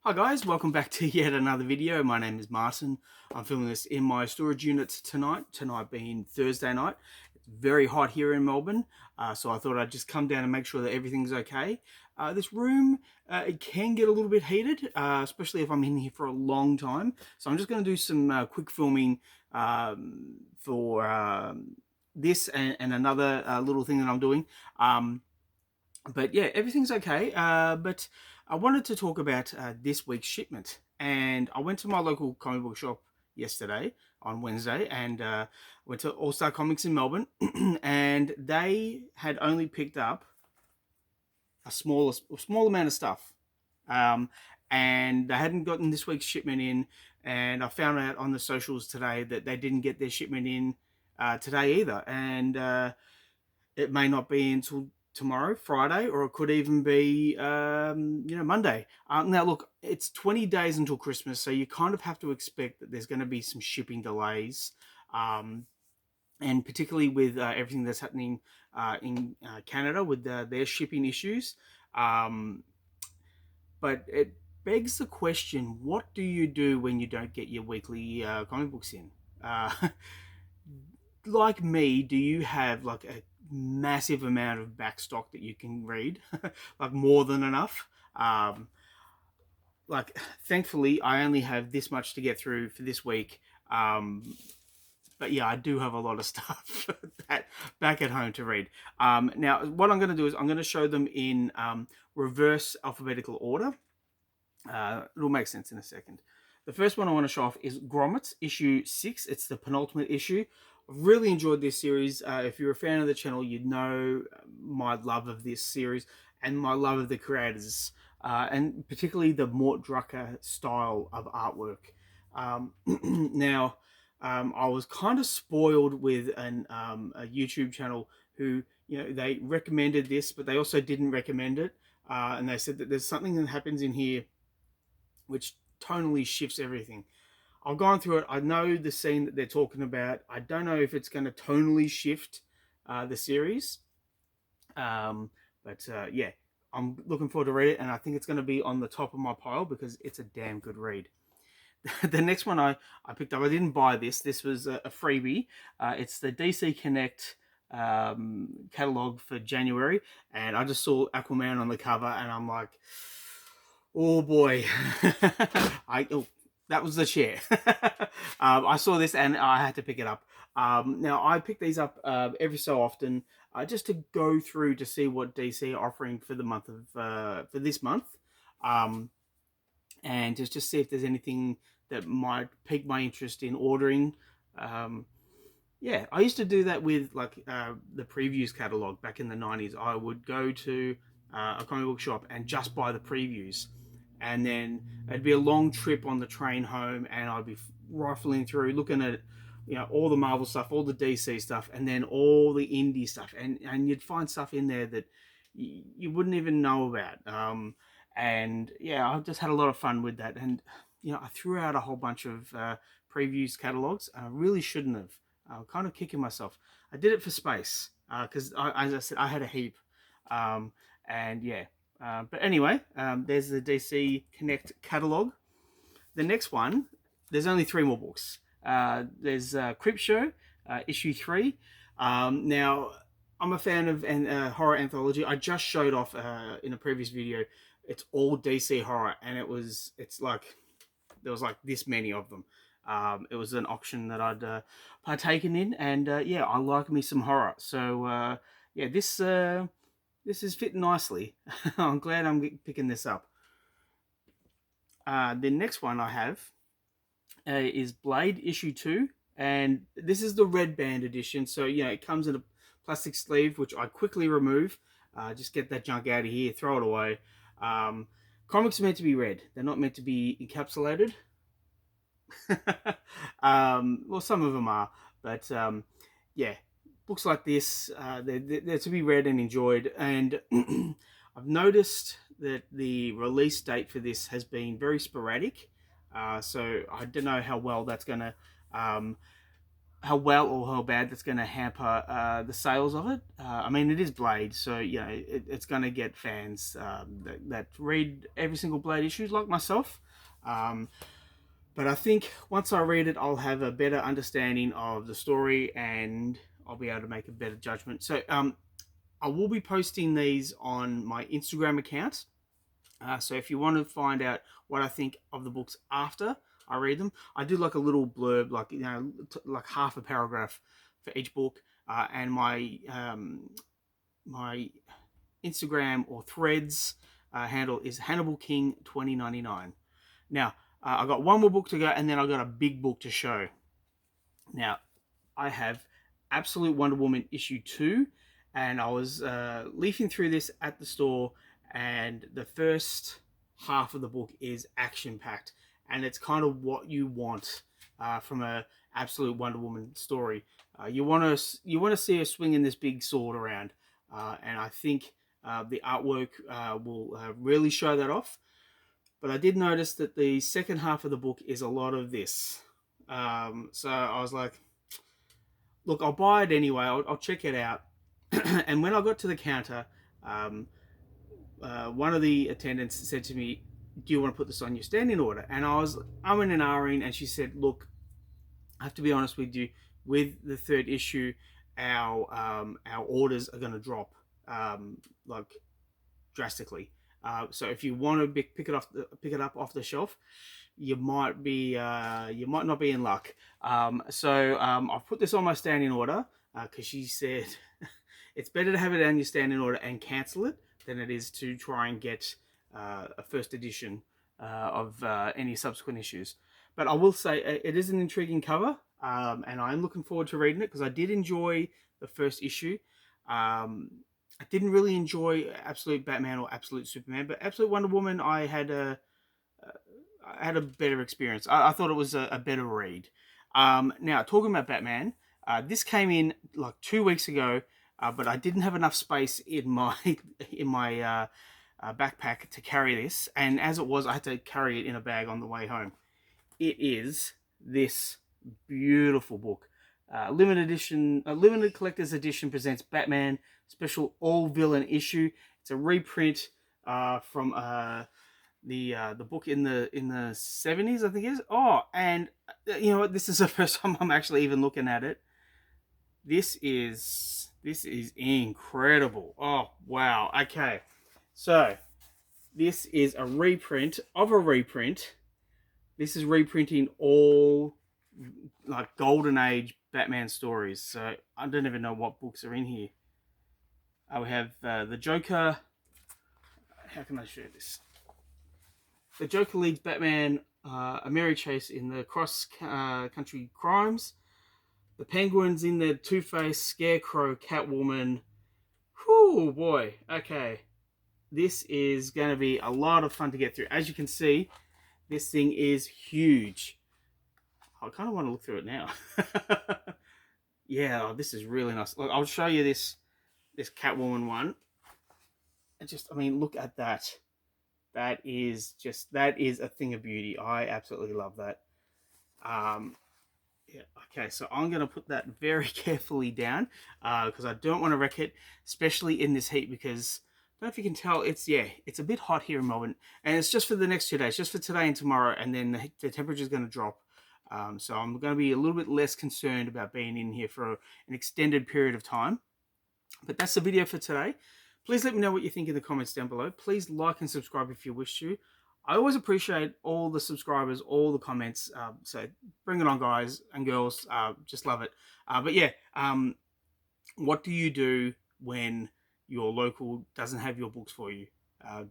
Hi guys, welcome back to yet another video. My name is Martin. I'm filming this in my storage unit tonight being Thursday night. It's very hot here in Melbourne, so I thought I'd just come down and make sure that everything's okay. This room, it can get a little bit heated, especially if I'm in here for a long time. So I'm just going to do some quick filming for this and another little thing that I'm doing. But yeah, everything's okay. But I wanted to talk about this week's shipment. And I went to my local comic book shop yesterday on Wednesday and went to All Star Comics in Melbourne. And they had only picked up a small amount of stuff. Um, and they hadn't gotten this week's shipment in. And I found out on the socials today that they didn't get their shipment in today either. And it may not be until tomorrow, Friday, or it could even be, Monday. Now, look, it's 20 days until Christmas, so you kind of have to expect that there's going to be some shipping delays, and particularly with everything that's happening in Canada with their shipping issues. But it begs the question: what do you do when you don't get your weekly comic books in? Uh, like me, do you have like a massive amount of backstock that you can read, like more than enough? Like, thankfully, I only have this much to get through for this week. But yeah, I do have a lot of stuff that back at home to read. Now, what I'm going to do is I'm going to show them in reverse alphabetical order. It'll make sense in a second. The first one I want to show off is Grommets, issue 6. It's the penultimate issue. I've really enjoyed this series. If you're a fan of the channel, you know my love of this series and my love of the creators, and particularly the Mort Drucker style of artwork. Now, I was kind of spoiled with a YouTube channel who, they recommended this, but they also didn't recommend it. And they said that there's something that happens in here which tonally shifts everything. I've gone through it. I know the scene that they're talking about. I don't know if it's going to tonally shift the series. But yeah, I'm looking forward to read it, and I think it's going to be on the top of my pile because it's a damn good read. The next one I picked up, I didn't buy this. This was a freebie. It's the DC Connect catalog for January, and I just saw Aquaman on the cover, and I'm like, oh boy. That was the chair. I saw this and I had to pick it up. Now, I pick these up every so often just to go through to see what DC are offering for the month of for this month, and just see if there's anything that might pique my interest in ordering. Yeah, I used to do that with like the previews catalog back in the 90s. I would go to a comic book shop and just buy the previews, and then it'd be a long trip on the train home, and I'd be rifling through, looking at all the Marvel stuff, all the DC stuff, and then all the indie stuff, and you'd find stuff in there that you wouldn't even know about. And yeah, I've just had a lot of fun with that, and I threw out a whole bunch of previews catalogs. I really shouldn't have. I'm kind of kicking myself. I did it for space because, as I said, I had a heap, and yeah. But anyway, there's the DC Connect catalog. The next one, there's only 3 more books. There's Crip Show, issue 3. Now, I'm a fan of horror anthology. I just showed off in a previous video. It's all DC horror, and it's like there was like this many of them. It was an auction that I'd partaken in, and yeah, I like me some horror. So yeah, this is fitting nicely. I'm glad I'm picking this up. The next one I have is Blade issue 2, and this is the red band edition. So it comes in a plastic sleeve, which I quickly remove. Just get that junk out of here, throw it away. Comics are meant to be read; they're not meant to be encapsulated. Well, some of them are, but yeah, books like this, they're to be read and enjoyed. And I've noticed that the release date for this has been very sporadic, so I don't know how well that's going to how well or how bad that's going to hamper the sales of it. I mean, it is Blade, so it's going to get fans that read every single Blade issue, like myself. But I think once I read it, I'll have a better understanding of the story, and I'll be able to make a better judgment. So I will be posting these on my Instagram account. So if you want to find out what I think of the books after I read them, I do like a little blurb, like like half a paragraph for each book, and my Instagram or Threads handle is Hannibal King 2099. Now I got one more book to go, and then I got a big book to show. Now I have Absolute Wonder Woman issue 2, and I was leafing through this at the store, and the first half of the book is action packed, and it's kind of what you want from a Absolute Wonder Woman story. You want to see her swinging this big sword around, and I think the artwork will really show that off. But I did notice that the second half of the book is a lot of this. So I was like, look, I'll buy it anyway. I'll check it out. And when I got to the counter, one of the attendants said to me, do you want to put this on your standing order? And I was umming and ahhing, and she said, look, I have to be honest with you, with the third issue, our orders are going to drop like drastically. So if you want to pick it up off the shelf, you might not be in luck. So I've put this on my standing order because she said it's better to have it on your standing order and cancel it than it is to try and get a first edition of any subsequent issues. But I will say it is an intriguing cover, and I'm looking forward to reading it because I did enjoy the first issue. I didn't really enjoy Absolute Batman or Absolute Superman, but Absolute Wonder Woman, I had a better experience. I thought it was a better read. Now, talking about Batman, this came in like 2 weeks ago, but I didn't have enough space in my backpack to carry this, and as it was, I had to carry it in a bag on the way home. It is this beautiful book. Limited collector's edition presents Batman special all villain issue. It's a reprint from the book in the 70s, I think it is. Oh, and you know what? This is the first time I'm actually even looking at it. This is incredible. Oh wow. Okay, so this is a reprint of a reprint. This is reprinting all like Golden Age Batman stories. So I don't even know what books are in here. We have the Joker. How can I show this? The Joker leads Batman a merry chase in the cross-country crimes. The Penguin's in there, Two-Face, Scarecrow, Catwoman. Whew, boy. Okay. This is going to be a lot of fun to get through. As you can see, this thing is huge. I kind of want to look through it now. Yeah, this is really nice. Look, I'll show you this Catwoman one. And just, I mean, look at that. That is a thing of beauty. I absolutely love that. Yeah, okay, so I'm going to put that very carefully down because I don't want to wreck it, especially in this heat, because I don't know if you can tell, it's a bit hot here in Melbourne, and it's just for the next 2 days, just for today and tomorrow, and then the temperature is going to drop. So I'm going to be a little bit less concerned about being in here for an extended period of time. But that's the video for today. Please let me know what you think in the comments down below. Please like and subscribe if you wish to. I always appreciate all the subscribers, all the comments. So bring it on, guys and girls. Just love it. But yeah, what do you do when your local doesn't have your books for you?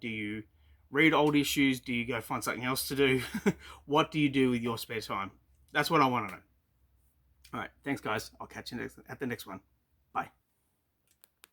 Do you read old issues? Do you go find something else to do? What do you do with your spare time? That's what I want to know. All right. Thanks, guys. I'll catch you at the next one. Bye.